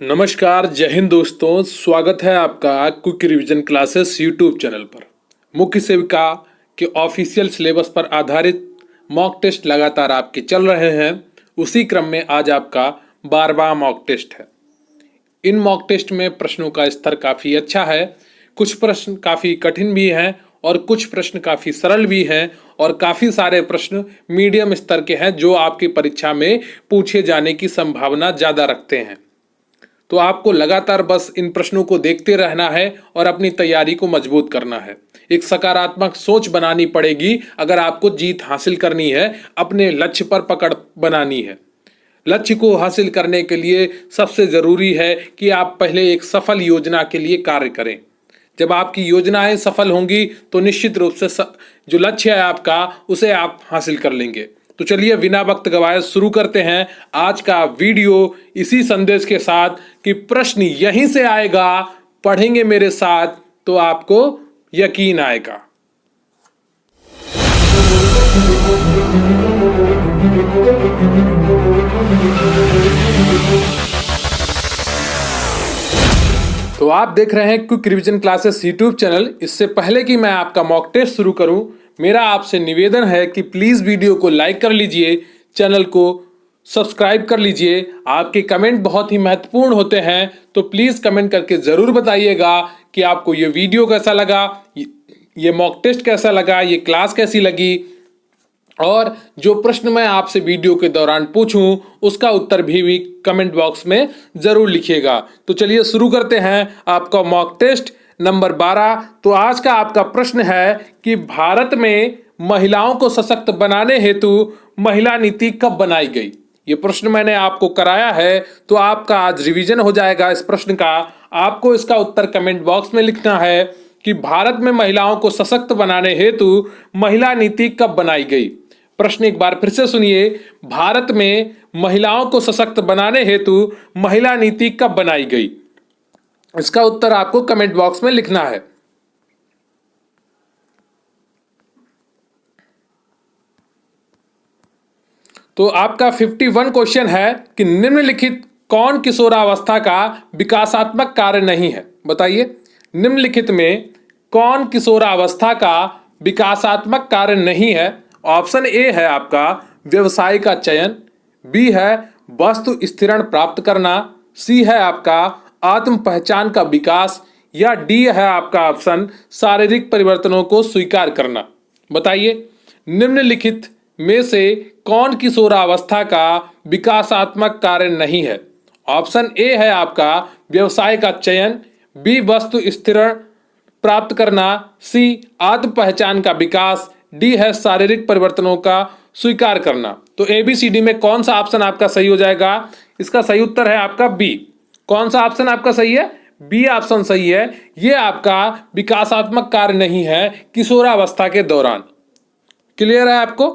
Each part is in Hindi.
नमस्कार, जय हिंद दोस्तों। स्वागत है आपका quick revision classes YouTube channel पर। मुख्य सेविका के ऑफिशियल सिलेबस पर आधारित मॉक टेस्ट लगातार आपके चल रहे हैं। उसी क्रम में आज आपका 12वां मॉक टेस्ट है। इन मॉक टेस्ट में प्रश्नों का स्तर काफ़ी अच्छा है। कुछ प्रश्न काफ़ी कठिन भी हैं और कुछ प्रश्न काफ़ी सरल भी हैं और काफ़ी सारे प्रश्न मीडियम स्तर के हैं जो आपकी परीक्षा में पूछे जाने की संभावना ज़्यादा रखते हैं। तो आपको लगातार बस इन प्रश्नों को देखते रहना है और अपनी तैयारी को मजबूत करना है। एक सकारात्मक सोच बनानी पड़ेगी अगर आपको जीत हासिल करनी है, अपने लक्ष्य पर पकड़ बनानी है। लक्ष्य को हासिल करने के लिए सबसे जरूरी है कि आप पहले एक सफल योजना के लिए कार्य करें। जब आपकी योजनाएं सफल होंगी तो निश्चित रूप से जो लक्ष्य है आपका उसे आप हासिल कर लेंगे। तो चलिए बिना वक्त गवाए शुरू करते हैं आज का वीडियो इसी संदेश के साथ कि प्रश्न यहीं से आएगा, पढ़ेंगे मेरे साथ तो आपको यकीन आएगा। तो आप देख रहे हैं quick revision classes YouTube channel. इससे पहले कि मैं आपका मॉक टेस्ट शुरू करूं, मेरा आपसे निवेदन है कि प्लीज़ वीडियो को लाइक कर लीजिए, चैनल को सब्सक्राइब कर लीजिए। आपके कमेंट बहुत ही महत्वपूर्ण होते हैं, तो प्लीज़ कमेंट करके ज़रूर बताइएगा कि आपको ये वीडियो कैसा लगा, ये मॉक टेस्ट कैसा लगा, ये क्लास कैसी लगी और जो प्रश्न मैं आपसे वीडियो के दौरान पूछूं उसका उत्तर भी कमेंट बॉक्स में ज़रूर लिखिएगा। तो चलिए शुरू करते हैं आपका मॉक टेस्ट नंबर 12। तो आज का आपका प्रश्न है कि भारत में महिलाओं को सशक्त बनाने हेतु महिला नीति कब बनाई गई। ये प्रश्न मैंने आपको कराया है, तो आपका आज रिवीजन हो जाएगा इस प्रश्न का। आपको इसका उत्तर कमेंट बॉक्स में लिखना है कि भारत में महिलाओं को सशक्त बनाने हेतु महिला नीति कब बनाई गई। प्रश्न एक बार फिर से सुनिए, भारत में महिलाओं को सशक्त बनाने हेतु महिला नीति कब बनाई गई। इसका उत्तर आपको कमेंट बॉक्स में लिखना है। तो आपका 51 क्वेश्चन है कि निम्नलिखित कौन किशोरावस्था का विकासात्मक कार्य नहीं है। बताइए, निम्नलिखित में कौन किशोरावस्था का विकासात्मक कार्य नहीं है। ऑप्शन ए है आपका व्यवसाय का चयन, बी है वस्तु स्थिरण प्राप्त करना, सी है आपका आत्म पहचान का विकास या डी है आपका ऑप्शन शारीरिक परिवर्तनों को स्वीकार करना। बताइए, निम्नलिखित में से कौन किशोरावस्था का विकासात्मक कार्य नहीं है। ऑप्शन ए है आपका व्यवसाय का चयन, बी वस्तु स्थिरण प्राप्त करना, सी आत्म पहचान का विकास, डी है शारीरिक परिवर्तनों का स्वीकार करना। तो ABCD में कौन सा ऑप्शन आपका सही हो जाएगा। इसका सही उत्तर है आपका बी। कौन सा ऑप्शन आपका सही है, बी ऑप्शन सही है। ये आपका विकासात्मक कार्य नहीं है किशोरावस्था के दौरान। क्लियर है आपको।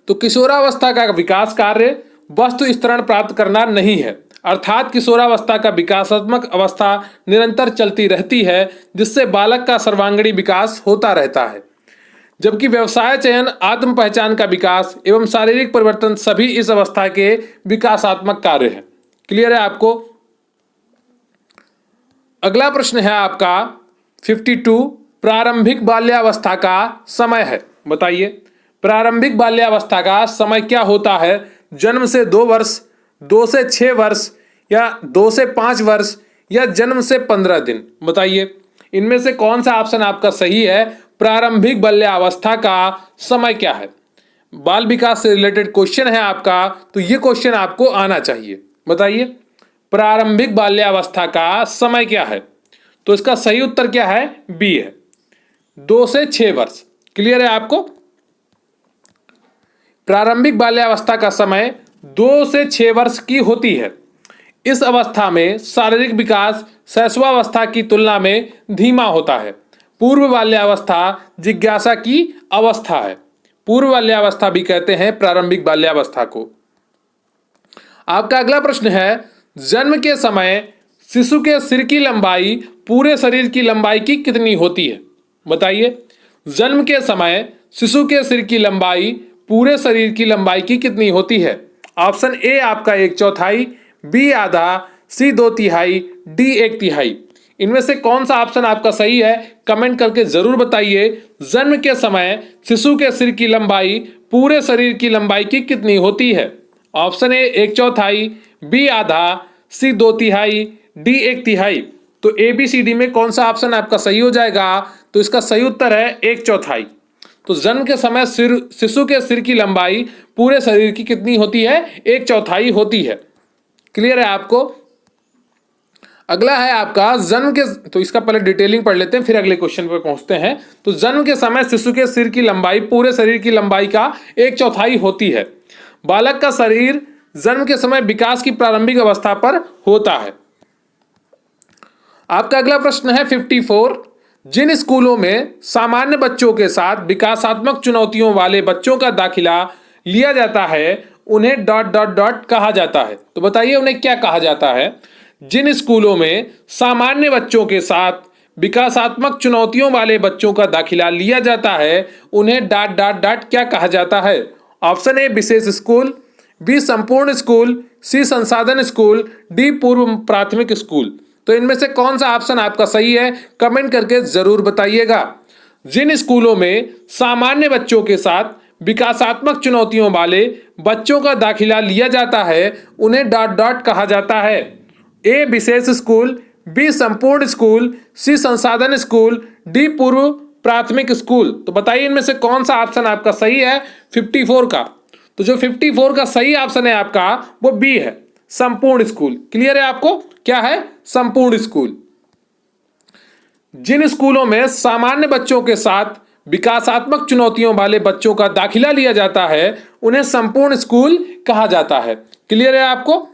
तो किशोरावस्था का विकास कार्य वस्तु स्थिरण प्राप्त करना नहीं है, अर्थात किशोरावस्था का विकासात्मक अवस्था निरंतर चलती रहती है जिससे बालक का सर्वांगीण विकास होता रहता है, जबकि व्यवसाय चयन, आत्म पहचान का विकास एवं शारीरिक परिवर्तन सभी इस अवस्था के विकासात्मक कार्य हैं। क्लियर है आपको। अगला प्रश्न है आपका 52, प्रारंभिक बाल्यावस्था का समय है। बताइए, प्रारंभिक बाल्यावस्था का समय क्या होता है। जन्म से 2 वर्ष, 2 से 6 वर्ष या 2 से 5 वर्ष या जन्म से 15 दिन। बताइए, इनमें से कौन सा ऑप्शन आपका सही है। प्रारंभिक बाल्यावस्था का समय क्या है। बाल विकास से रिलेटेड क्वेश्चन है आपका, तो ये क्वेश्चन आपको आना चाहिए। बताइए, प्रारंभिक बाल्यावस्था का समय क्या है। तो इसका सही उत्तर क्या है, बी है, 2 से 6 वर्ष। क्लियर है आपको। प्रारंभिक बाल्यावस्था का समय 2 से 6 वर्ष की होती है। इस अवस्था में शारीरिक विकास शैशवावस्था की तुलना में धीमा होता है। पूर्व बाल्यावस्था जिज्ञासा की अवस्था है। पूर्व बाल्यावस्था भी कहते हैं प्रारंभिक बाल्यावस्था को। आपका अगला प्रश्न है, जन्म के समय शिशु के सिर की लंबाई पूरे शरीर की लंबाई की कितनी होती है। बताइए, जन्म के समय शिशु के सिर की लंबाई पूरे शरीर की लंबाई की कितनी होती है। ऑप्शन ए आपका 1/4, बी आधा, सी 2/3, डी 1/3। इनमें से कौन सा ऑप्शन आपका सही है कमेंट करके जरूर बताइए। जन्म के समय शिशु के सिर की लंबाई पूरे शरीर की लंबाई की कितनी होती है? ऑप्शन ए 1/4, बी आधा, सी 2/3, डी 1/3। तो ए बी सी डी में कौन सा ऑप्शन आपका सही हो जाएगा? तो इसका सही उत्तर है 1/4। तो जन्म के समय शिशु के सिर की लंबाई पूरे शरीर की कितनी होती है? 1/4 होती है। क्लियर है आपको? अगला है आपका जन्म के, तो इसका पहले डिटेलिंग पढ़ लेते हैं फिर अगले क्वेश्चन पे पहुंचते हैं। तो जन्म के समय शिशु के सिर की लंबाई पूरे शरीर की लंबाई का 1/4 होती है। बालक का शरीर जन्म के समय विकास की प्रारंभिक अवस्था पर होता है। आपका अगला प्रश्न है 54। जिन स्कूलों में सामान्य बच्चों के साथ विकासात्मक चुनौतियों वाले बच्चों का दाखिला लिया जाता है उन्हें डॉट डॉट डॉट कहा जाता है। तो बताइए उन्हें क्या कहा जाता है? जिन स्कूलों में सामान्य बच्चों के साथ विकासात्मक चुनौतियों वाले बच्चों का दाखिला लिया जाता है उन्हें डॉट डॉट डॉट क्या कहा जाता है? ऑप्शन ए विशेष स्कूल, बी संपूर्ण स्कूल, सी संसाधन स्कूल, डी पूर्व प्राथमिक स्कूल। तो इनमें से कौन सा ऑप्शन आपका सही है कमेंट करके जरूर बताइएगा। जिन स्कूलों में सामान्य बच्चों के साथ विकासात्मक चुनौतियों वाले बच्चों का दाखिला लिया जाता है उन्हें डॉट डॉट कहा जाता है। ए विशेष स्कूल, बी संपूर्ण स्कूल, सी संसाधन स्कूल, डी पूर्व प्राथमिक स्कूल। तो बताइए इनमें से कौन सा ऑप्शन आपका सही है 54 का? तो जो 54 का सही ऑप्शन है आपका वो बी है, संपूर्ण स्कूल। क्लियर है आपको? क्या है? संपूर्ण स्कूल। जिन स्कूलों में सामान्य बच्चों के साथ विकासात्मक चुनौतियों वाले बच्चों का दाखिला लिया जाता है उन्हें संपूर्ण स्कूल कहा जाता है। क्लियर है आपको?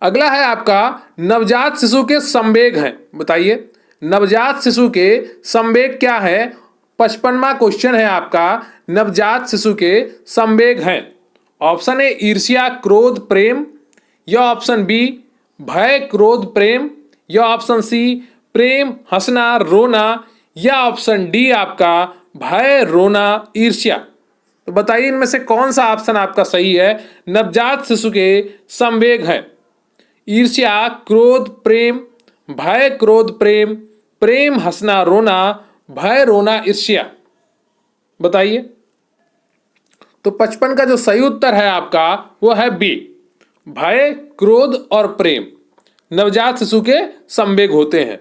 अगला है आपका नवजात शिशु के संवेग हैं। बताइए नवजात शिशु के संवेग क्या है? 55वां क्वेश्चन है आपका, नवजात शिशु के संवेग हैं। ऑप्शन ए ईर्ष्या क्रोध प्रेम, या ऑप्शन बी भय क्रोध प्रेम, या ऑप्शन सी प्रेम हंसना रोना, या ऑप्शन डी आपका भय रोना ईर्ष्या। तो बताइए इनमें से कौन सा ऑप्शन आपका सही है? नवजात शिशु के संवेग हैं ईर्ष्या क्रोध प्रेम, भय क्रोध प्रेम, प्रेम हंसना रोना, भय रोना ईर्ष्या। बताइए। तो 55 का जो सही उत्तर है आपका वो है बी, भय क्रोध और प्रेम नवजात शिशु के संवेग होते हैं।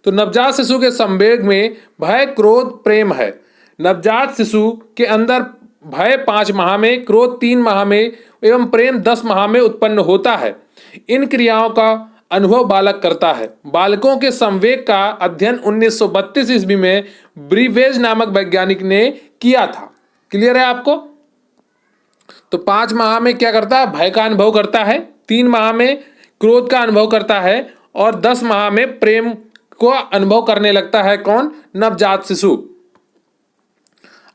तो नवजात शिशु के संवेग में भय क्रोध प्रेम है। नवजात शिशु के अंदर भय 5 माह में, क्रोध 3 माह में एवं प्रेम 10 माह में उत्पन्न होता है। इन क्रियाओं का अनुभव बालक करता है। बालकों के संवेग का अध्ययन 1932 ईस्वी में ब्रीवेज नामक वैज्ञानिक ने किया था। क्लियर है आपको? तो 5 माह में क्या करता है? भय का अनुभव करता है, 3 माह में क्रोध का अनुभव करता है और 10 माह में प्रेम को अनुभव करने लगता है। कौन? नवजात शिशु।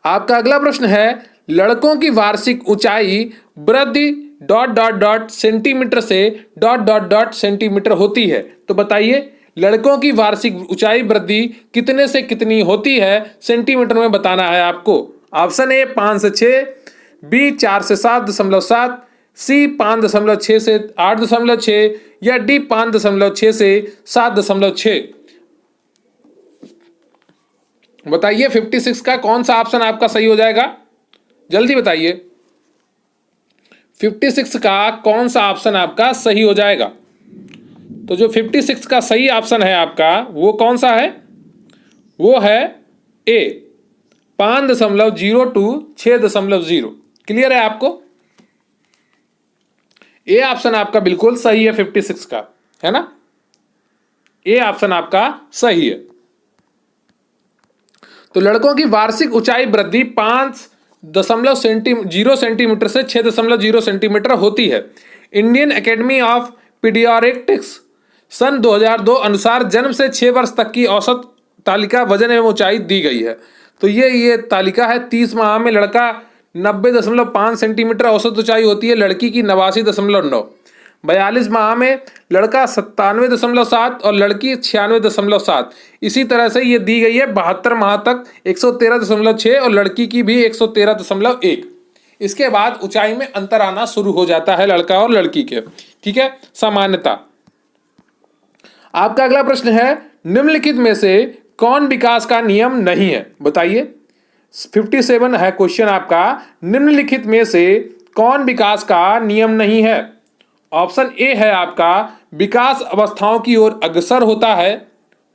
आपका अगला प्रश्न है लड़कों की वार्षिक ऊंचाई वृद्धि डॉट डॉट डॉट सेंटीमीटर से डॉट डॉट डॉट सेंटीमीटर होती है। तो बताइए लड़कों की वार्षिक ऊंचाई वृद्धि कितने से कितनी होती है सेंटीमीटर में बताना है आपको। ऑप्शन ए 5 से 6, बी 4 से 7.7, सी 5.6 से 8.6 या डी 5.6 से 7.6। बताइए 56 का कौन सा ऑप्शन आपका सही हो जाएगा? जल्दी बताइए 56 का कौन सा ऑप्शन आपका सही हो जाएगा? तो जो 56 का सही ऑप्शन है आपका वो कौन सा है? वो है ए 5.0 टू 6.0। क्लियर है आपको? ए ऑप्शन आपका बिल्कुल सही है 56 का, है ना? ए ऑप्शन आपका सही है। तो लड़कों की वार्षिक ऊंचाई वृद्धि 5.0 सेंटीमीटर से 6.0 सेंटीमीटर होती है। इंडियन एकेडमी ऑफ पीडियाट्रिक्स सन 2002 अनुसार जन्म से 6 वर्ष तक की औसत तालिका वजन एवं ऊंचाई दी गई है। तो ये तालिका है। 30 माह में लड़का 90.5 सेंटीमीटर औसत ऊंचाई होती है, लड़की की 89.9। 42 माह में लड़का 97.7 और लड़की 96.7। इसी तरह से ये दी गई है 72 माह तक 113.6 और लड़की की भी 113.1। इसके बाद ऊंचाई में अंतर आना शुरू हो जाता है लड़का और लड़की के। ठीक है, सामान्यता। आपका अगला प्रश्न है, निम्नलिखित में से कौन विकास का नियम नहीं है? बताइए। 57 है क्वेश्चन आपका, निम्नलिखित में से कौन विकास का नियम नहीं है? ऑप्शन ए है आपका, विकास अवस्थाओं की ओर अग्रसर होता है।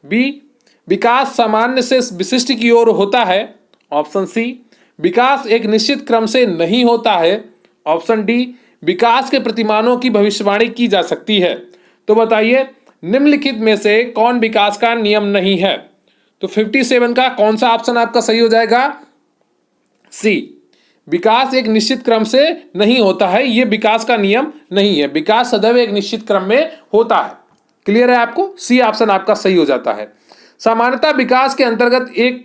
बी, विकास सामान्य से विशिष्ट की ओर होता है। ऑप्शन सी, विकास एक निश्चित क्रम से नहीं होता है। ऑप्शन डी, विकास के प्रतिमानों की भविष्यवाणी की जा सकती है। तो बताइए, निम्नलिखित में से कौन विकास का नियम नहीं है? तो 57 का कौन सा ऑप्शन आपका सही हो जाएगा? सी, विकास एक निश्चित क्रम से नहीं होता है, यह विकास का नियम नहीं है। विकास सदैव एक निश्चित क्रम में होता है। क्लियर है आपको? सी ऑप्शन आपका सही हो जाता है। सामान्यतः विकास के अंतर्गत एक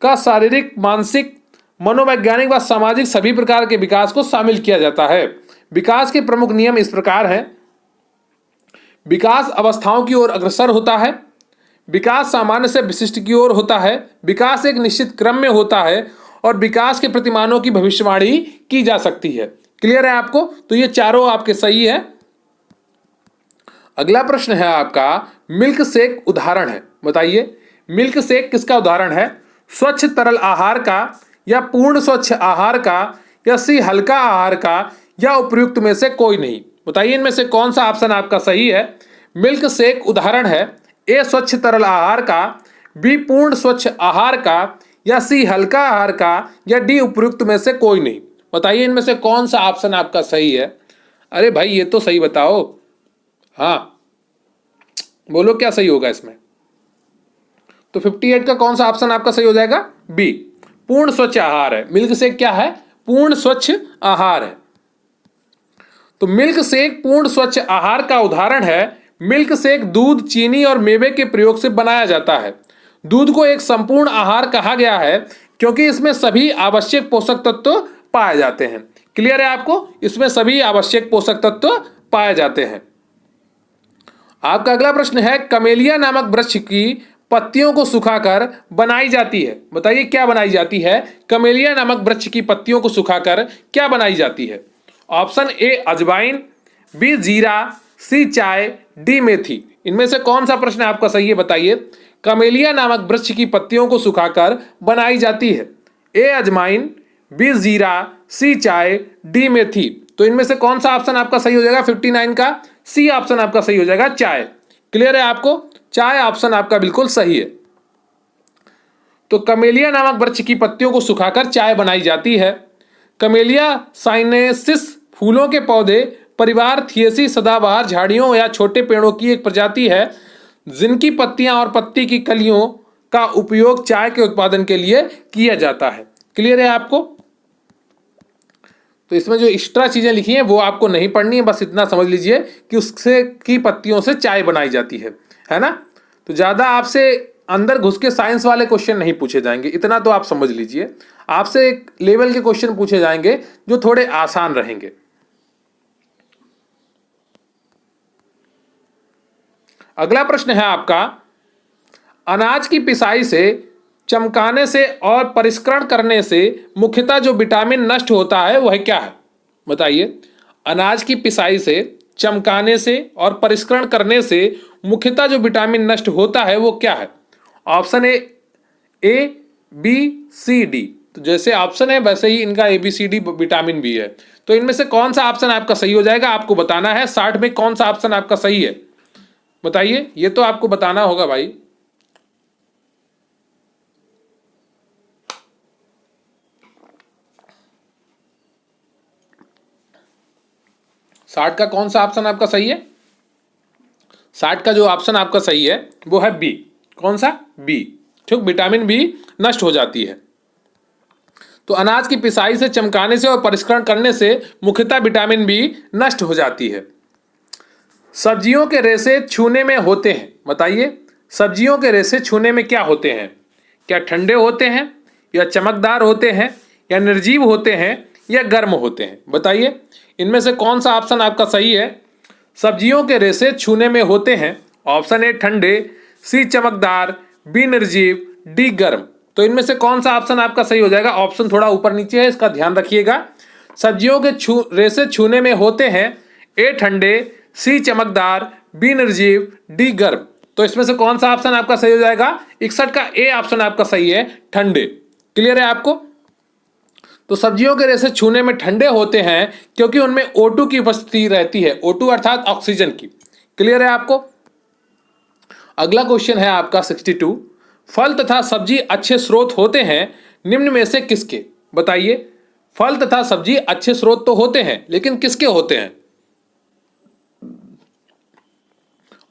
का शारीरिक, मानसिक, मनोवैज्ञानिक व सामाजिक सभी प्रकार के विकास को शामिल किया जाता है। विकास के प्रमुख नियम इस प्रकार हैं। विकास अवस्थाओं की ओर अग्रसर होता है। विकास सामान्य से विशिष्ट की ओर होता है। विकास एक निश्चित क्रम में होता है और विकास के प्रतिमानों की भविष्यवाणी की जा सकती है। क्लियर है आपको? तो ये चारों आपके सही है। अगला प्रश्न है आपका, मिल्क शेक उदाहरण है। बताइए, मिल्क शेक किसका उदाहरण है? स्वच्छ तरल आहार का, या पूर्ण स्वच्छ आहार का, या सी हल्का आहार का, या उपयुक्त में से कोई नहीं। बताइए, इनमें से कौन सा ऑप्शन आपका सही है? मिल्क शेक उदाहरण है ए स्वच्छ तरल आहार का, बी पूर्ण स्वच्छ आहार का, या सी हल्का आहार का, या डी उपयुक्त में से कोई नहीं। बताइए, इनमें से कौन सा ऑप्शन आपका सही है? अरे भाई, ये तो सही बताओ। हाँ, बोलो क्या सही होगा इसमें? तो 58 का कौन सा ऑप्शन आपका सही हो जाएगा? बी, पूर्ण स्वच्छ आहार है। मिल्क शेक क्या है? पूर्ण स्वच्छ आहार है। तो मिल्क शेक पूर्ण स्वच्छ आहार का उदाहरण है। मिल्क शेक दूध, चीनी और मेवे के प्रयोग से बनाया जाता है। दूध को एक संपूर्ण आहार कहा गया है क्योंकि इसमें सभी आवश्यक पोषक तत्व पाए जाते हैं। क्लियर है आपको? इसमें सभी आवश्यक पोषक तत्व पाए जाते हैं। आपका अगला प्रश्न है, कमेलिया नामक वृक्ष की पत्तियों को सुखाकर बनाई जाती है। बताइए, क्या बनाई जाती है? कमेलिया नामक वृक्ष की पत्तियों को सुखाकर क्या बनाई जाती है? ऑप्शन ए अजवाइन, बी जीरा, सी चाय, डी मेथी। इनमें से कौन सा प्रश्न आपका सही है? बताइए। कमेलिया नामक वृक्ष की पत्तियों को सुखाकर बनाई जाती है। ए अजवाइन, बी जीरा, सी चाय, डी मेथी। तो इनमें से कौन सा ऑप्शन आपका सही हो जाएगा? 59 का सी ऑप्शन आपका सही हो जाएगा, चाय। क्लियर है आपको? चाय ऑप्शन आपका बिल्कुल सही है। तो कमेलिया नामक वृक्ष की पत्तियों को सुखाकर चाय बनाई जाती है। कमेलिया साइनेसिस फूलों के पौधे परिवार थिएसी सदाबहार झाड़ियों या छोटे पेड़ों की एक प्रजाति है जिनकी पत्तियां और पत्ती की कलियों का उपयोग चाय के उत्पादन के लिए किया जाता है। क्लियर है आपको? तो इसमें जो एक्स्ट्रा चीजें लिखी हैं वो आपको नहीं पढ़नी है, बस इतना समझ लीजिए कि उससे की पत्तियों से चाय बनाई जाती है ना? तो ज्यादा आपसे अंदर घुस के साइंस वाले क्वेश्चन नहीं पूछे जाएंगे, इतना तो आप समझ लीजिए। आपसे एक लेवल के क्वेश्चन पूछे जाएंगे जो थोड़े आसान रहेंगे। अगला प्रश्न है आपका, अनाज की पिसाई से, चमकाने से और परिष्करण करने से मुख्यतः जो विटामिन नष्ट होता है वह क्या है? बताइए। अनाज की पिसाई से, चमकाने से और परिष्करण करने से मुख्यतः जो विटामिन नष्ट होता है वो क्या है? Option A, B, C, D. तो जैसे ऑप्शन है वैसे ही इनका ABCD विटामिन भी है। तो इनमें से कौन सा ऑप्शन आपका सही हो जाएगा? आपको बताना है 60 में कौन सा ऑप्शन आपका सही है। बताइए, ये तो आपको बताना होगा भाई। साठ का कौन सा ऑप्शन आपका सही है? 60 का जो ऑप्शन आपका सही है वो है बी। कौन सा? बी। ठीक, विटामिन बी नष्ट हो जाती है। तो अनाज की पिसाई से, चमकाने से और परिष्करण करने से मुख्यतः विटामिन बी नष्ट हो जाती है। सब्जियों के रेशे छूने में होते हैं। बताइए, सब्जियों के रेशे छूने में क्या होते हैं? क्या ठंडे होते हैं, या चमकदार होते हैं, या निर्जीव होते हैं, या गर्म होते हैं? बताइए, इनमें से कौन सा ऑप्शन आपका सही है? सब्जियों के रेशे छूने में होते हैं। ऑप्शन ए ठंडे, सी चमकदार, बी निर्जीव, डी गर्म। तो इनमें से कौन सा ऑप्शन आपका सही हो जाएगा? ऑप्शन थोड़ा ऊपर नीचे है, इसका ध्यान रखिएगा। सब्जियों के रेशे छूने में होते हैं? ए ठंडे, सी चमकदार, बी निर्जीव, डी गर्म। तो इसमें से कौन सा ऑप्शन आपका सही हो जाएगा? 61 का ए ऑप्शन आपका सही है, ठंडे। क्लियर है आपको? तो सब्जियों के रेशे छूने में ठंडे होते हैं क्योंकि उनमें O2 की उपस्थिति रहती है, O2 अर्थात ऑक्सीजन की। क्लियर है आपको? अगला क्वेश्चन है आपका 62। फल तथा सब्जी अच्छे स्रोत होते हैं निम्न में से किसके? बताइए। फल तथा सब्जी अच्छे स्रोत तो होते हैं, लेकिन किसके होते हैं?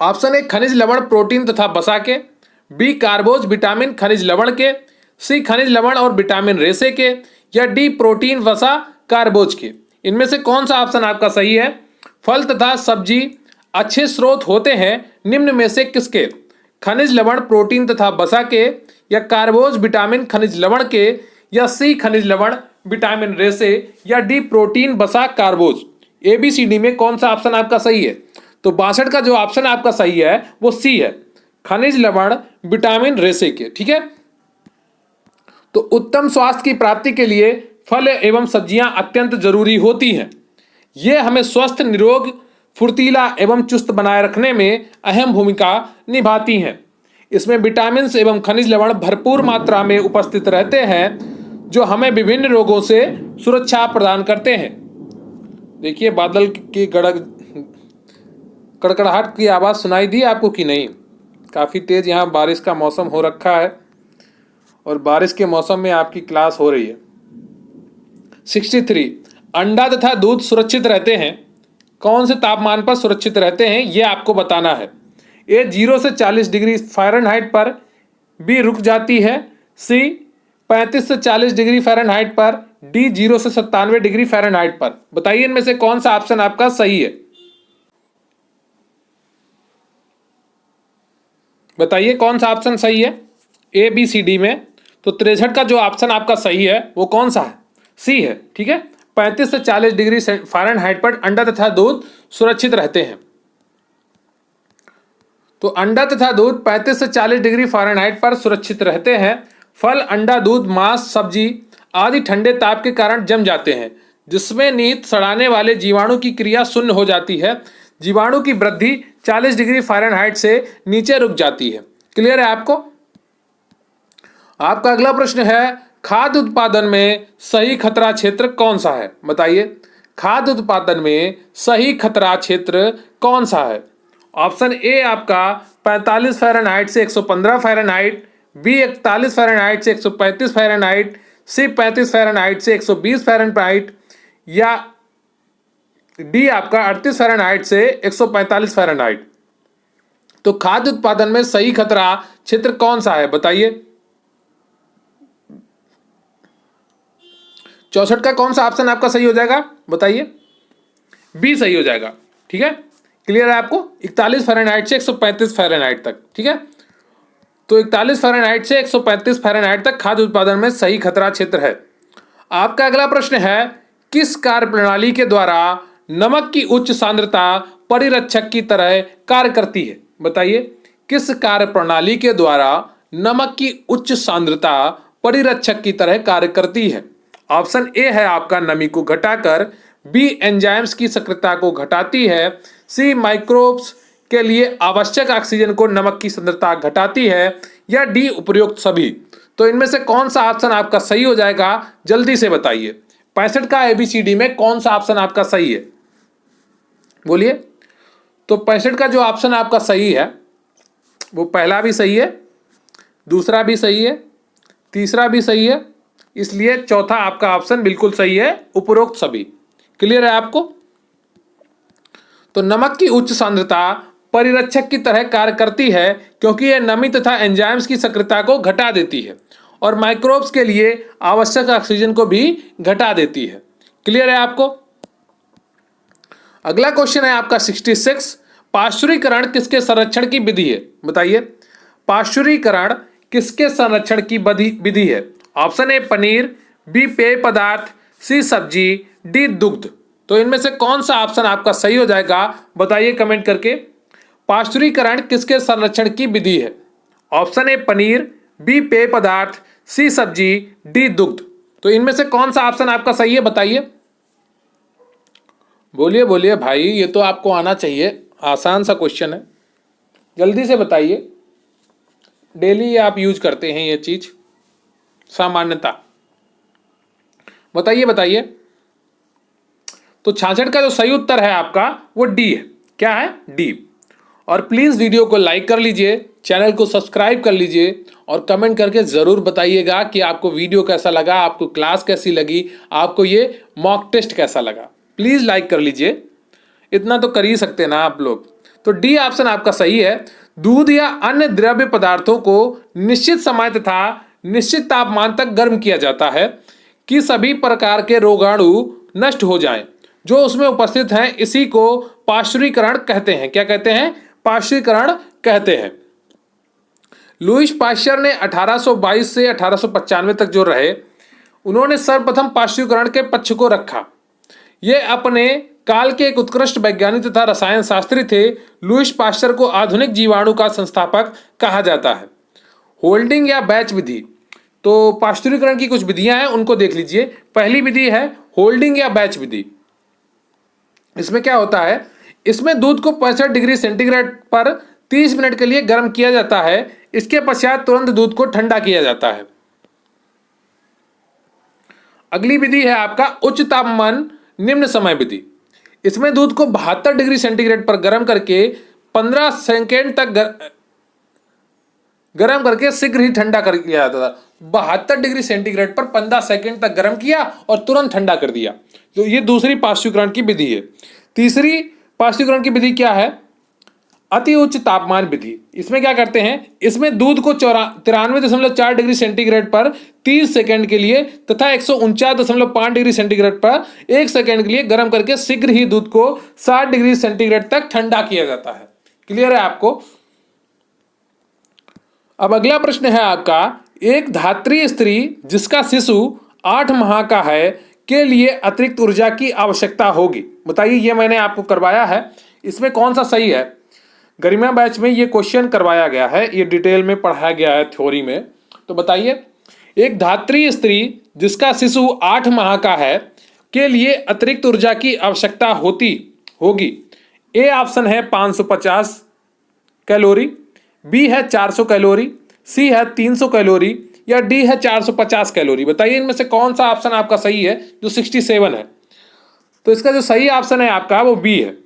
ऑप्शन ए खनिज लवण प्रोटीन तथा वसा के, बी कार्बोज विटामिन खनिज लवण के, सी खनिज लवण और विटामिन रेशे के, या डी प्रोटीन वसा कार्बोज के। इनमें से कौन सा ऑप्शन आपका सही है? फल तथा सब्जी अच्छे स्रोत होते हैं निम्न में से किसके? खनिज लवण प्रोटीन तथा वसा के, या कार्बोज विटामिन खनिज लवण के, या सी खनिज लवण विटामिन रेशे, या डी प्रोटीन वसा कार्बोज। ABCD में कौन सा ऑप्शन आपका सही है? तो 62 का जो ऑप्शन आपका सही है वो सी है, खनिज लवण विटामिन रेशे के। ठीक है। तो उत्तम स्वास्थ्य की प्राप्ति के लिए फल एवं सब्जियां अत्यंत जरूरी होती हैं। ये हमें स्वस्थ, निरोग, फुर्तीला एवं चुस्त बनाए रखने में अहम भूमिका निभाती हैं। इसमें विटामिन एवं खनिज लवण भरपूर मात्रा में उपस्थित रहते हैं जो हमें विभिन्न रोगों से सुरक्षा प्रदान करते हैं। देखिए बादल की कड़कड़ाहट की आवाज़ सुनाई दी आपको कि नहीं? काफ़ी तेज़ यहाँ बारिश का मौसम हो रखा है और बारिश के मौसम में आपकी क्लास हो रही है। 63। अंडा तथा दूध सुरक्षित रहते हैं, कौन से तापमान पर सुरक्षित रहते हैं ये आपको बताना है। ए 0 से 40 डिग्री फ़ारेनहाइट पर, बी रुक जाती है, सी 35 से 40 डिग्री फ़ारेनहाइट पर, डी 0 से 97 डिग्री फ़ारेनहाइट पर। बताइए इनमें से कौन सा ऑप्शन आपका सही है? बताइए कौन सा ऑप्शन सही है ABCD में? तो 63 का जो ऑप्शन आपका सही है वो कौन सा है? सी है। ठीक है। 35 से 40 डिग्री फ़ारेनहाइट पर अंडा तथा दूध सुरक्षित रहते हैं। तो अंडा तथा दूध 35 से 40 डिग्री फ़ारेनहाइट पर सुरक्षित रहते हैं। फल, अंडा, दूध, मांस, सब्जी आदि ठंडे ताप के कारण जम जाते हैं, जिसमें निहित सड़ाने वाले जीवाणु की क्रिया शून्य हो जाती है। जीवाणु की वृद्धि 40 डिग्री फ़ारेनहाइट से नीचे रुक जाती है। क्लियर है आपको? आपका अगला प्रश्न है, खाद्य उत्पादन में सही खतरा क्षेत्र कौन सा है? बताइए। खाद्य उत्पादन में सही खतरा क्षेत्र कौन सा है? ऑप्शन ए आपका 45 फ़ारेनहाइट से 115 फ़ारेनहाइट, बी 41 फ़ारेनहाइट से 135 फ़ारेनहाइट, सी 35 फ़ारेनहाइट से 120 फ़ारेनहाइट, या डी आपका 38 फ़ारेनहाइट से 145 फ़ारेनहाइट। तो खाद्य उत्पादन में सही खतरा क्षेत्र कौन सा है? बताइए। 64 का कौन सा ऑप्शन आपका सही हो जाएगा? बताइए। बी सही हो जाएगा। ठीक है। क्लियर है आपको? 41 फ़ारेनहाइट से 135 फ़ारेनहाइट तक। ठीक है। तो 41 फ़ारेनहाइट से 135 फ़ारेनहाइट तक खाद्य उत्पादन में सही खतरा क्षेत्र है। आपका अगला प्रश्न है, किस कार्य प्रणाली के द्वारा नमक की उच्च सांद्रता परिरक्षक की तरह कार्य करती है? बताइए। किस कार्य प्रणाली के द्वारा नमक की उच्च सांद्रता परिरक्षक की तरह कार्य करती है? ऑप्शन ए है आपका नमी को घटाकर, बी एंजाइम्स की सक्रियता को घटाती है, सी माइक्रोब्स के लिए आवश्यक ऑक्सीजन को नमक की सांद्रता घटाती है, या डी उपयुक्त सभी। तो इनमें से कौन सा ऑप्शन आपका सही हो जाएगा? जल्दी से बताइए। 65 का ABCD में कौन सा ऑप्शन आपका सही है? बोलिए। तो 65 का जो ऑप्शन आपका सही है वो पहला भी सही है, दूसरा भी सही है, तीसरा भी सही है, इसलिए चौथा आपका ऑप्शन बिल्कुल सही है, उपरोक्त सभी। क्लियर है आपको? तो नमक की उच्च सांद्रता परिरक्षक की तरह कार्य करती है क्योंकि यह नमी तथा एंजाइम्स की सक्रियता को घटा देती है और माइक्रोब्स के लिए आवश्यक ऑक्सीजन को भी घटा देती है। क्लियर है आपको? अगला क्वेश्चन है आपका 66। पाश्चुरीकरण किसके संरक्षण की विधि है? बताइए। पाश्चुरीकरण किसके संरक्षण की विधि है? ऑप्शन ए पनीर, बी पेय पदार्थ, सी सब्जी, डी दुग्ध। तो इनमें से कौन सा ऑप्शन आपका सही हो जाएगा? बताइए कमेंट करके। पाश्चुरीकरण किसके संरक्षण की विधि है? ऑप्शन ए पनीर, बी पेय पदार्थ, सी सब्जी, डी दुग्ध। तो इनमें से कौन सा ऑप्शन आपका सही है? बताइए। बोलिए बोलिए भाई, ये तो आपको आना चाहिए, आसान सा क्वेश्चन है, जल्दी से बताइए। डेली आप यूज करते हैं ये चीज, सामान्यता। बताइए बताइए। तो 66 का जो सही उत्तर है आपका वो डी है। क्या है? डी। और प्लीज वीडियो को लाइक कर लीजिए, चैनल को सब्सक्राइब कर लीजिए और कमेंट करके जरूर बताइएगा कि आपको वीडियो कैसा लगा, आपको क्लास कैसी लगी, आपको ये मॉक टेस्ट कैसा लगा। प्लीज लाइक कर लीजिए, इतना तो कर ही सकते हैं ना आप लोग। तो डी ऑप्शन आपका सही है। दूध या अन्य द्रव्य पदार्थों को निश्चित समय तथा निश्चित तापमान तक गर्म किया जाता है कि सभी प्रकार के रोगाणु नष्ट हो जाएं जो उसमें उपस्थित हैं। इसी को पाश्चुरीकरण कहते हैं। क्या कहते हैं? पाश्चुरीकरण कहते हैं। लुईस पाश्चर ने 1822 से 1895 तक जो रहे, उन्होंने सर्वप्रथम पाश्चुरीकरण के पक्ष को रखा। ये अपने काल के एक उत्कृष्ट वैज्ञानिक तथा रसायन शास्त्री थे। लुईस पाश्चर को आधुनिक जीवाणु का संस्थापक कहा जाता है। होल्डिंग या बैच विधि, तो पाश्चुरीकरण की कुछ विधियां हैं, उनको देख लीजिए। पहली विधि है होल्डिंग या बैच विधि। इसमें क्या होता है? इसमें दूध को 65 डिग्री सेंटीग्रेड पर 30 मिनट के लिए गर्म किया जाता है। इसके पश्चात तुरंत दूध को ठंडा किया जाता है। अगली विधि है आपका उच्च तापमान निम्न समय विधि। इसमें दूध को 72 डिग्री सेंटीग्रेड पर गर्म करके 15 सेकेंड तक गर्म करके शीघ्र ही ठंडा कर दिया जाता था। 72 डिग्री सेंटीग्रेड पर 15 सेकेंड तक गर्म किया और तुरंत ठंडा कर दिया। तो ये दूसरी पाश्चुरीकरण की विधि है। तीसरी पाश्चुरीकरण की विधि क्या है? अति उच्च तापमान विधि। इसमें क्या करते हैं? इसमें दूध को 93.4 डिग्री सेंटीग्रेड पर 30 सेकेंड के लिए तथा 149.5 डिग्री सेंटीग्रेड पर 1 सेकेंड के लिए गर्म करके शीघ्र ही दूध को 60 डिग्री सेंटीग्रेड तक ठंडा किया जाता है। क्लियर है आपको? अब अगला प्रश्न है आपका, एक धात्री स्त्री जिसका शिशु 8 माह का है के लिए अतिरिक्त ऊर्जा की आवश्यकता होगी। बताइए, ये मैंने आपको करवाया है, इसमें कौन सा सही है? गरिमा बैच में ये क्वेश्चन करवाया गया है, ये डिटेल में पढ़ाया गया है थ्योरी में। तो बताइए, एक धात्री स्त्री जिसका शिशु 8 माह का है के लिए अतिरिक्त ऊर्जा की आवश्यकता होगी। ए ऑप्शन है 550 कैलोरी, बी है 400 कैलोरी, सी है 300 कैलोरी या डी है 450 कैलोरी। बताइए इनमें से कौन सा ऑप्शन आपका सही है जो 67 है? तो इसका जो सही ऑप्शन है आपका वो बी है।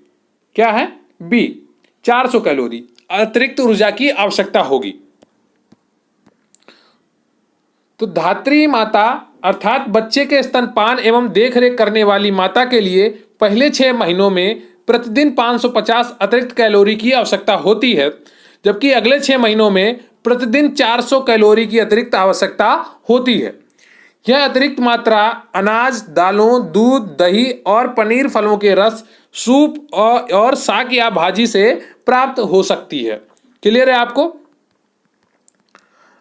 क्या है? बी, 400 कैलोरी अतिरिक्त ऊर्जा की आवश्यकता होगी। तो धात्री माता अर्थात बच्चे के स्तनपान एवं देखरेख करने वाली माता के लिए पहले 6 महीनों में प्रतिदिन 550 अतिरिक्त कैलोरी की आवश्यकता होती है, जबकि अगले 6 महीनों में प्रतिदिन 400 कैलोरी की अतिरिक्त आवश्यकता होती है। यह अतिरिक्त मात्रा अनाज, दालों, दूध, दही और पनीर, फलों के रस, सूप और साग या भाजी से प्राप्त हो सकती है। क्लियर है आपको?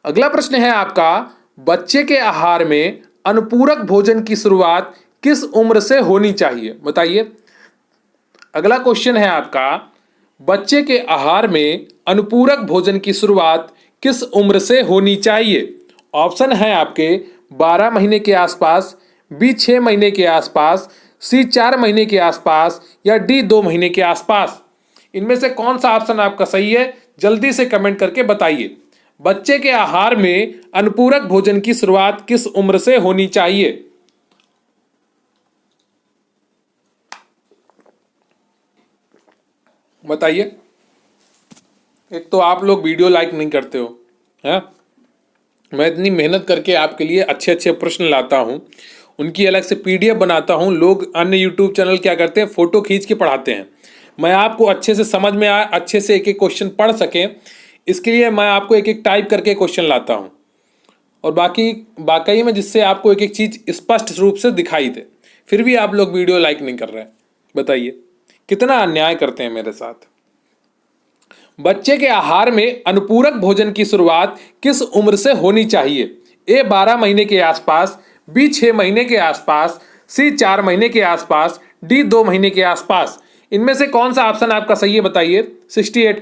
अगला प्रश्न है आपका, बच्चे के आहार में अनुपूरक भोजन की शुरुआत किस उम्र से होनी चाहिए? बताइए। अगला क्वेश्चन है आपका, बच्चे के आहार में अनुपूरक भोजन की शुरुआत किस उम्र से होनी चाहिए? ऑप्शन है आपके 12 महीने के आसपास, बी 6 महीने के आसपास, सी 4 महीने के आसपास या डी 2 महीने के आसपास। इनमें से कौन सा ऑप्शन आपका सही है? जल्दी से कमेंट करके बताइए। बच्चे के आहार में अनुपूरक भोजन की शुरुआत किस उम्र से होनी चाहिए? बताइए। एक तो आप लोग वीडियो लाइक नहीं करते हो, है? मैं इतनी मेहनत करके आपके लिए अच्छे अच्छे प्रश्न लाता हूँ, उनकी अलग से पीडीएफ बनाता हूँ। लोग अन्य यूट्यूब चैनल क्या करते हैं, फ़ोटो खींच के पढ़ाते हैं। मैं आपको अच्छे से समझ में आए, अच्छे से एक एक क्वेश्चन पढ़ सकें, इसके लिए मैं आपको एक एक टाइप करके क्वेश्चन लाता हूँ और बाकी में जिससे आपको एक एक चीज़ स्पष्ट रूप से दिखाई दे। फिर भी आप लोग वीडियो लाइक नहीं कर रहे हैं। बताइए कितना अन्याय करते हैं मेरे साथ। बच्चे के आहार में अनुपूरक भोजन की शुरुआत किस उम्र से होनी चाहिए? ए 12 महीने के आसपास, बी 6 महीने के आसपास, सी 4 महीने के आसपास, डी 2 महीने के आसपास। इनमें से कौन सा ऑप्शन आपका सही है? बताइए। 68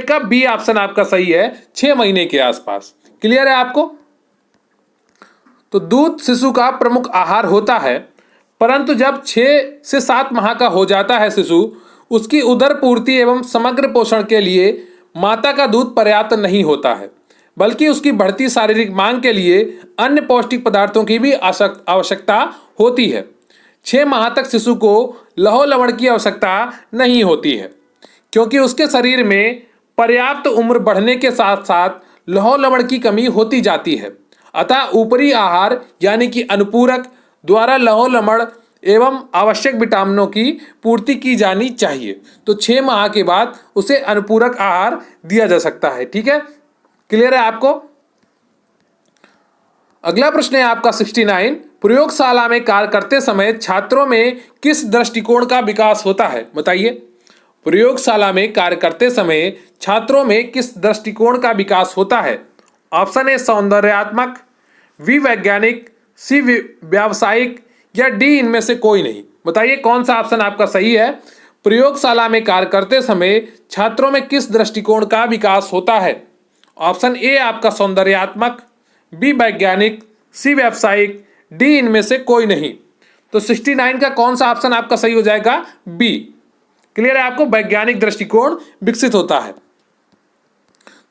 का बी ऑप्शन आपका सही है, 6 महीने के आसपास। क्लियर है आपको? तो दूध शिशु का प्रमुख आहार होता है। परंतु जब 6 से 7 माह का हो जाता है शिशु, उसकी उदर पूर्ति एवं समग्र पोषण के लिए माता का दूध पर्याप्त नहीं होता है, बल्कि उसकी बढ़ती शारीरिक मांग के लिए अन्य पौष्टिक पदार्थों की भी आवश्यकता होती है। 6 माह तक शिशु को लहू लवण की आवश्यकता नहीं होती है, क्योंकि उसके शरीर में पर्याप्त उम्र बढ़ने के साथ साथ लहू लवण की कमी होती जाती है। अतः ऊपरी आहार यानी कि अनुपूरक द्वारा लहू लवण एवं आवश्यक विटामिनों की पूर्ति की जानी चाहिए। तो 6 माह के बाद उसे अनुपूरक आहार दिया जा सकता है। ठीक है, क्लियर है आपको? अगला प्रश्न है आपका 69। प्रयोगशाला में कार्य करते समय छात्रों में किस दृष्टिकोण का विकास होता है? बताइए। प्रयोगशाला में कार्य करते समय छात्रों में किस दृष्टिकोण का विकास होता है? ऑप्शन ए सौंदर्यात्मक, बी वैज्ञानिक, सी व्यावसायिक या डी इनमें से कोई नहीं। बताइए कौन सा ऑप्शन आपका सही है। प्रयोगशाला में कार्य करते समय छात्रों में किस दृष्टिकोण का विकास होता है? ऑप्शन ए आपका सौंदर्यात्मक, बी वैज्ञानिक, सी व्यावसायिक, डी इनमें से कोई नहीं। तो 69 का कौन सा ऑप्शन आपका सही हो जाएगा? बी। क्लियर है आपको? वैज्ञानिक दृष्टिकोण विकसित होता है।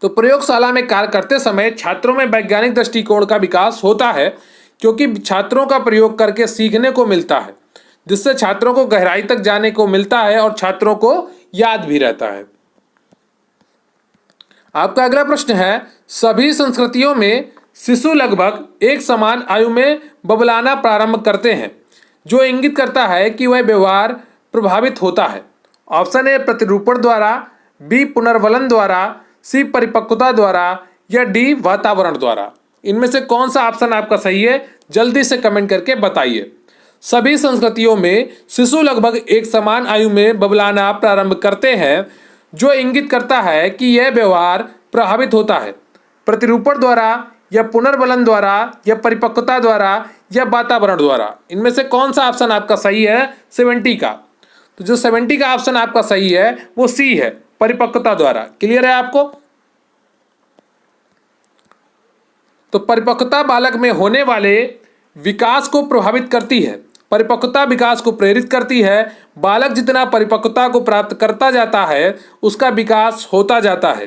तो प्रयोगशाला में कार्य करते समय छात्रों में वैज्ञानिक दृष्टिकोण का विकास होता है, क्योंकि छात्रों का प्रयोग करके सीखने को मिलता है, जिससे छात्रों को गहराई तक जाने को मिलता है और छात्रों को याद भी रहता है। आपका अगला प्रश्न है, सभी संस्कृतियों में शिशु लगभग एक समान आयु में बबलाना प्रारंभ करते हैं, जो इंगित करता है कि वह व्यवहार प्रभावित होता है। ऑप्शन ए प्रतिरूपण द्वारा, बी पुनर्वलन द्वारा, सी परिपक्वता द्वारा या डी वातावरण द्वारा। इनमें से कौन सा ऑप्शन आपका सही है? जल्दी से कमेंट करके बताइए। सभी संस्कृतियों में शिशु लगभग एक समान आयु में बबलाना प्रारंभ करते हैं, जो इंगित करता है कि यह व्यवहार प्रभावित होता है प्रतिरूपण द्वारा या पुनर्वलन द्वारा या परिपक्वता द्वारा या वातावरण द्वारा। इनमें से कौन सा ऑप्शन आपका सही है? 70 का। तो जो 70 का ऑप्शन आपका सही है वो सी है, परिपक्वता द्वारा। क्लियर है आपको? तो परिपक्वता बालक में होने वाले विकास को प्रभावित करती है। परिपक्वता विकास को प्रेरित करती है। बालक जितना परिपक्वता को प्राप्त करता जाता है, उसका विकास होता जाता है।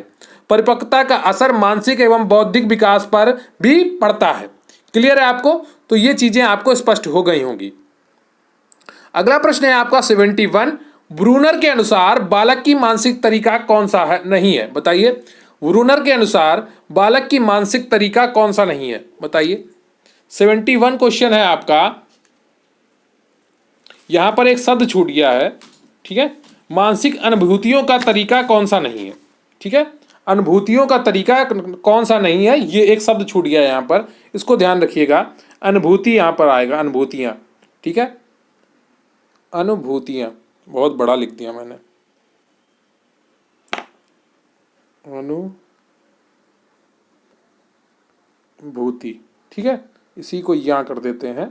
परिपक्वता का असर मानसिक एवं बौद्धिक विकास पर भी पड़ता है। क्लियर है आपको? तो ये चीजें आपको स्पष्ट हो गई होंगी। अगला प्रश्न है आपका 71। ब्रूनर के अनुसार बालक की मानसिक तरीका कौन सा है नहीं है? बताइए। ब्रूनर के अनुसार बालक की मानसिक तरीका कौन सा नहीं है? बताइए। 71 क्वेश्चन है आपका। यहां पर एक शब्द छूट गया है। ठीक है, मानसिक अनुभूतियों का तरीका कौन सा नहीं है? ठीक है, अनुभूतियों का तरीका कौन सा नहीं है, ये एक शब्द छूट गया है यहाँ पर, इसको ध्यान रखिएगा। अनुभूति यहाँ पर आएगा, अनुभूतियाँ। ठीक है, अनुभूतियाँ बहुत बड़ा लिख दिया मैंने, अनुभूति। ठीक है, इसी को यहाँ कर देते हैं।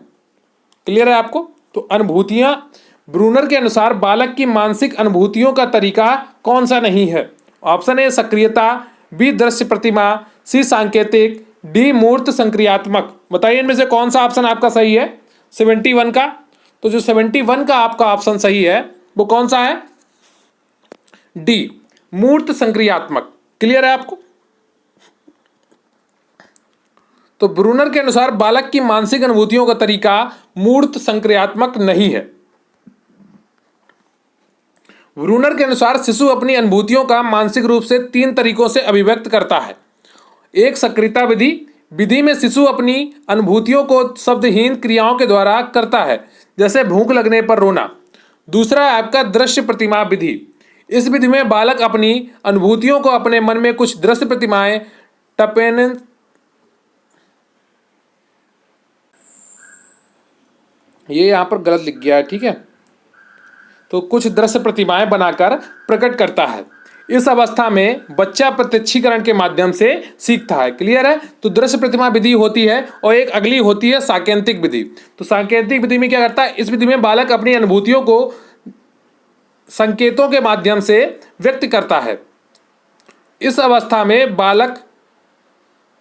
क्लियर है आपको? तो अनुभूतियाँ, ब्रूनर के अनुसार बालक की मानसिक अनुभूतियों का तरीका कौन सा नहीं है? ऑप्शन ए सक्रियता, बी दृश्य प्रतिमा, सी सांकेतिक, डी मूर्त संक्रियात्मक। बताइए इनमें से कौन सा ऑप्शन आपका सही है 71 का? तो जो 71 का आपका ऑप्शन सही है वो कौन सा है? डी, मूर्त संक्रियात्मक। क्लियर है आपको? तो ब्रूनर के अनुसार बालक की मानसिक अनुभूतियों का तरीका मूर्त संक्रियात्मक नहीं है। ब्रूनर के अनुसार शिशु अपनी अनुभूतियों का मानसिक रूप से 3 तरीकों से अभिव्यक्त करता है। एक सक्रियता विधि, विधि में शिशु अपनी अनुभूतियों को शब्दहीन क्रियाओं के द्वारा करता है, जैसे भूख लगने पर रोना। दूसरा है आपका दृश्य प्रतिमा विधि। इस विधि में बालक अपनी अनुभूतियों को अपने मन में कुछ दृश्य प्रतिमाएं टपेन ये यहाँ पर गलत लिख गया है। ठीक है, तो कुछ दृश्य प्रतिमाएं बनाकर प्रकट करता है। इस अवस्था में बच्चा प्रत्यक्षीकरण के माध्यम से सीखता है। क्लियर है? तो दृश्य प्रतिमा विधि होती है और एक अगली होती है सांकेतिक विधि। तो सांकेतिक विधि में क्या करता है? इस विधि में बालक अपनी अनुभूतियों को संकेतों के माध्यम से व्यक्त करता है। इस अवस्था में बालक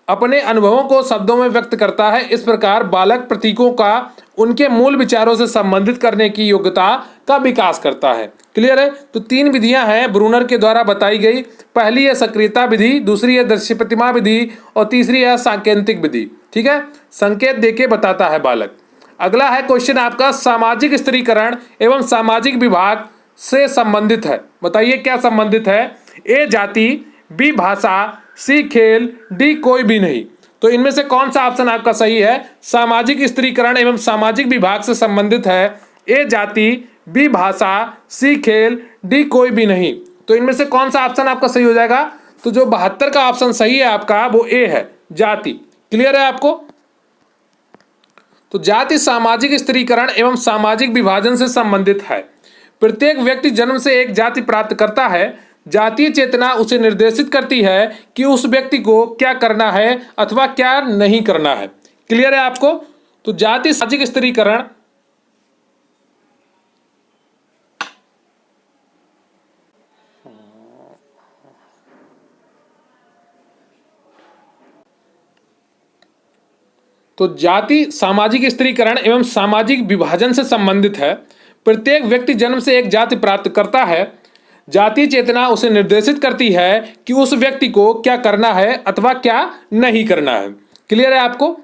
अपने अनुभवों को शब्दों में व्यक्त करता है। इस प्रकार बालक प्रतीकों का उनके मूल विचारों से संबंधित करने की योग्यता का विकास करता है। क्लियर है? तो 3 विधियां हैं ब्रूनर के द्वारा बताई गई। पहली है सक्रियता विधि, दूसरी है दृश्य प्रतिमा विधि और तीसरी है सांकेतिक विधि। ठीक है, संकेत देके बताता है बालक। अगला है क्वेश्चन आपका सामाजिक स्त्रीकरण एवं सामाजिक विभाग से संबंधित है। बताइए क्या संबंधित है? ए जाति, बी भाषा, सी खेल, डी कोई भी नहीं। तो इनमें से कौन सा ऑप्शन आपका सही है? सामाजिक स्त्रीकरण एवं सामाजिक विभाग से संबंधित है ए जाति, बी भाषा, सी खेल, डी कोई भी नहीं। तो इनमें से कौन सा ऑप्शन आपका सही हो जाएगा? तो जो 72 का ऑप्शन सही है आपका वो ए है, जाति। क्लियर है आपको? तो जाति सामाजिक स्त्रीकरण एवं सामाजिक विभाजन से संबंधित है। प्रत्येक व्यक्ति जन्म से एक जाति प्राप्त करता है। जातीय चेतना उसे निर्देशित करती है कि उस व्यक्ति को क्या करना है अथवा क्या नहीं करना है। क्लियर है आपको? तो जाति सामाजिक स्त्रीकरण सामाजिक स्त्रीकरण एवं सामाजिक विभाजन से संबंधित है। प्रत्येक व्यक्ति जन्म से एक जाति प्राप्त करता है। जातीय चेतना उसे निर्देशित करती है कि उस व्यक्ति को क्या करना है अथवा क्या नहीं करना है। क्लियर है आपको?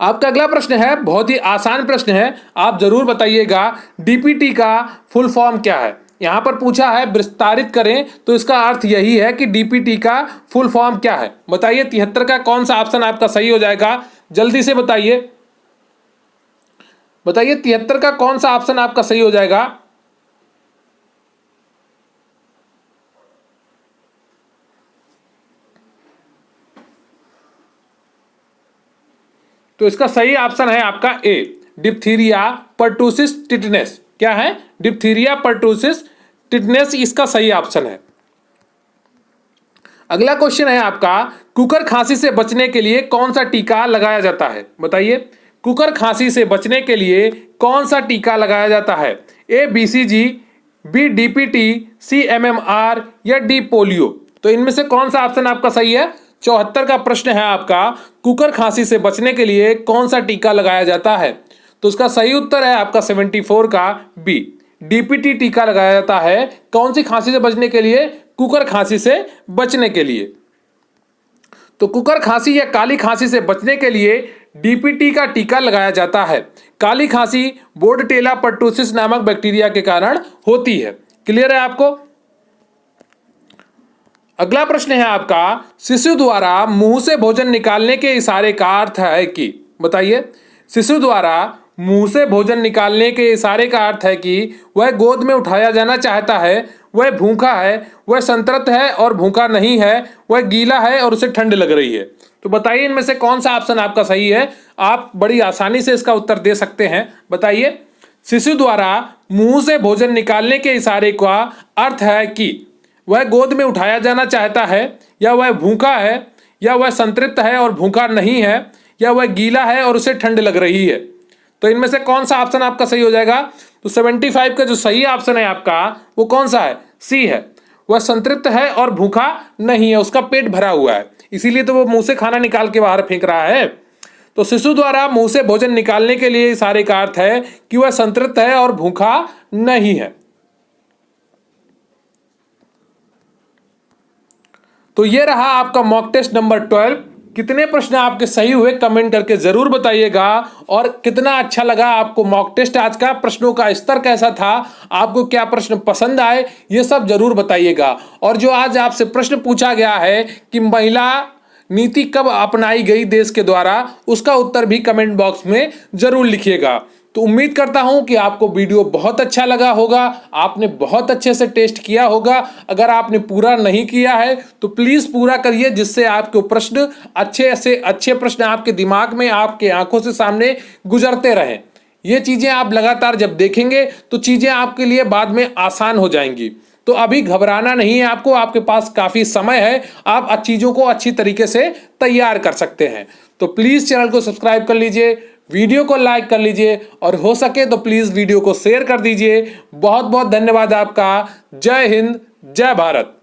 आपका अगला प्रश्न है, बहुत ही आसान प्रश्न है, आप जरूर बताइएगा डीपीटी का फुल फॉर्म क्या है। यहां पर पूछा है विस्तारित करें, तो इसका अर्थ यही है कि डीपीटी का फुल फॉर्म क्या है। बताइए 73 का कौन सा ऑप्शन आपका सही हो जाएगा? जल्दी से बताइए। बताइए 73 का कौन सा ऑप्शन आपका सही हो जाएगा? तो इसका सही ऑप्शन है आपका ए, डिप्थीरिया पर्टुसिस टिटनेस। क्या है? डिप्थीरिया पर्टुसिस टिटनेस इसका सही ऑप्शन है। अगला क्वेश्चन है आपका, कुकर खांसी से बचने के लिए कौन सा टीका लगाया जाता है? बताइए कुकर खांसी से बचने के लिए कौन सा टीका लगाया जाता है? ए बीसीजी, बी डीपीटी, सी एमएमआर या डी पोलियो। तो इनमें से कौन सा ऑप्शन आपका सही है? 74 का प्रश्न है आपका, कुकर खांसी से बचने के लिए कौन सा टीका लगाया जाता है? तो उसका सही उत्तर है आपका 74 का बी, डीपीटी टीका लगाया जाता है। कौन सी खांसी से बचने के लिए? कुकर खांसी से बचने के लिए। तो कुकर खांसी या काली खांसी से बचने के लिए डीपीटी का टीका लगाया जाता है। काली खांसी बोर्डटेला पर्टुसिस नामक बैक्टीरिया के कारण होती है। क्लियर है आपको? अगला प्रश्न है आपका, शिशु द्वारा मुंह से भोजन निकालने के इशारे का अर्थ है कि। बताइए शिशु द्वारा मुंह से भोजन निकालने के इशारे का अर्थ है कि वह गोद में उठाया जाना चाहता है, वह भूखा है, वह संतृप्त है और भूखा नहीं है, वह गीला है और उसे ठंड लग रही है। तो बताइए इनमें से कौन सा ऑप्शन आपका सही है? आप बड़ी आसानी से इसका उत्तर दे सकते हैं। बताइए शिशु द्वारा मुंह से भोजन निकालने के इशारे का अर्थ है कि वह गोद में उठाया जाना चाहता है, या वह भूखा है, या वह संतृप्त है और भूखा नहीं है, या वह गीला है और उसे ठंड लग रही है। तो इनमें से कौन सा ऑप्शन आपका सही हो जाएगा? तो 75 का जो सही ऑप्शन है आपका वो कौन सा है? सी है, वह संतृप्त है और भूखा नहीं है, उसका पेट भरा हुआ है, इसीलिए तो वो मुंह से खाना निकाल के बाहर फेंक रहा है। तो शिशु द्वारा मुंह से भोजन निकालने के लिए इशारे का अर्थ है कि वह संतृप्त है और भूखा नहीं है। तो ये रहा आपका मॉक टेस्ट नंबर 12। कितने प्रश्न आपके सही हुए कमेंट करके जरूर बताइएगा, और कितना अच्छा लगा आपको मॉक टेस्ट आज का, प्रश्नों का स्तर कैसा था, आपको क्या प्रश्न पसंद आए, ये सब जरूर बताइएगा। और जो आज आपसे प्रश्न पूछा गया है कि महिला नीति कब अपनाई गई देश के द्वारा, उसका उत्तर भी कमेंट बॉक्स में जरूर लिखिएगा। तो उम्मीद करता हूं कि आपको वीडियो बहुत अच्छा लगा होगा, आपने बहुत अच्छे से टेस्ट किया होगा। अगर आपने पूरा नहीं किया है तो प्लीज़ पूरा करिए, जिससे आपके प्रश्न अच्छे से अच्छे प्रश्न आपके दिमाग में, आपके आंखों से सामने गुजरते रहें। ये चीज़ें आप लगातार जब देखेंगे तो चीज़ें आपके लिए बाद में आसान हो जाएंगी। तो अभी घबराना नहीं है आपको, आपके पास काफ़ी समय है, आप चीज़ों को अच्छी तरीके से तैयार कर सकते हैं। तो प्लीज़ चैनल को सब्सक्राइब कर लीजिए, वीडियो को लाइक कर लीजिए, और हो सके तो प्लीज़ वीडियो को शेयर कर दीजिए। बहुत बहुत धन्यवाद आपका। जय हिंद, जय भारत।